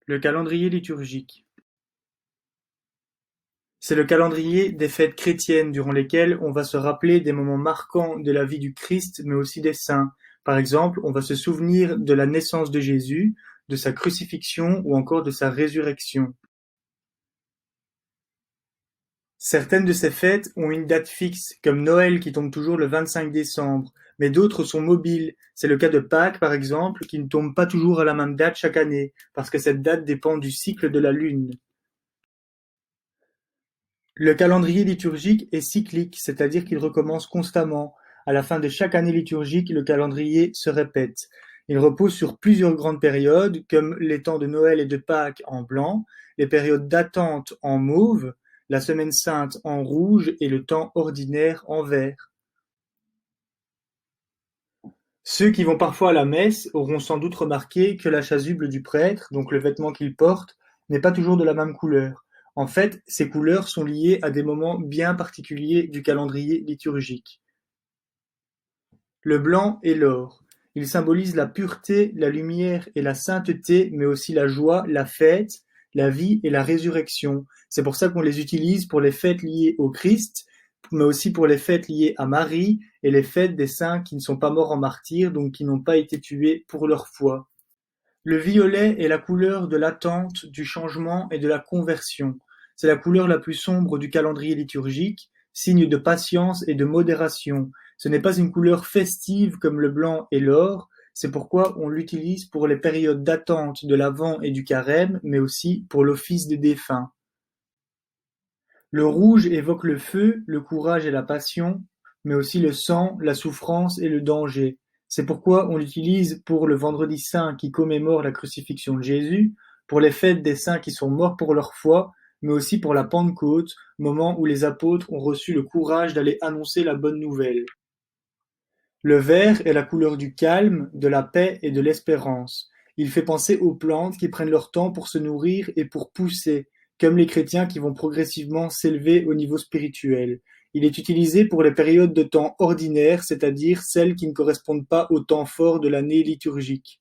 Le calendrier liturgique. C'est le calendrier des fêtes chrétiennes durant lesquelles on va se rappeler des moments marquants de la vie du Christ, mais aussi des saints. Par exemple, on va se souvenir de la naissance de Jésus, de sa crucifixion ou encore de sa résurrection. Certaines de ces fêtes ont une date fixe, comme Noël qui tombe toujours le 25 décembre, mais d'autres sont mobiles. C'est le cas de Pâques, par exemple, qui ne tombe pas toujours à la même date chaque année, parce que cette date dépend du cycle de la Lune. Le calendrier liturgique est cyclique, c'est-à-dire qu'il recommence constamment. À la fin de chaque année liturgique, le calendrier se répète. Il repose sur plusieurs grandes périodes, comme les temps de Noël et de Pâques en blanc, les périodes d'attente en mauve, la semaine sainte en rouge et le temps ordinaire en vert. Ceux qui vont parfois à la messe auront sans doute remarqué que la chasuble du prêtre, donc le vêtement qu'il porte, n'est pas toujours de la même couleur. En fait, ces couleurs sont liées à des moments bien particuliers du calendrier liturgique. Le blanc et l'or. Ils symbolisent la pureté, la lumière et la sainteté, mais aussi la joie, la fête, la vie et la résurrection. C'est pour ça qu'on les utilise pour les fêtes liées au Christ, mais aussi pour les fêtes liées à Marie et les fêtes des saints qui ne sont pas morts en martyrs, donc qui n'ont pas été tués pour leur foi. Le violet est la couleur de l'attente, du changement et de la conversion. C'est la couleur la plus sombre du calendrier liturgique, signe de patience et de modération. Ce n'est pas une couleur festive comme le blanc et l'or, c'est pourquoi on l'utilise pour les périodes d'attente de l'Avent et du Carême, mais aussi pour l'office des défunts. Le rouge évoque le feu, le courage et la passion, mais aussi le sang, la souffrance et le danger. C'est pourquoi on l'utilise pour le Vendredi saint qui commémore la crucifixion de Jésus, pour les fêtes des saints qui sont morts pour leur foi, mais aussi pour la Pentecôte, moment où les apôtres ont reçu le courage d'aller annoncer la bonne nouvelle. Le vert est la couleur du calme, de la paix et de l'espérance. Il fait penser aux plantes qui prennent leur temps pour se nourrir et pour pousser, comme les chrétiens qui vont progressivement s'élever au niveau spirituel. Il est utilisé pour les périodes de temps ordinaires, c'est-à-dire celles qui ne correspondent pas au temps fort de l'année liturgique.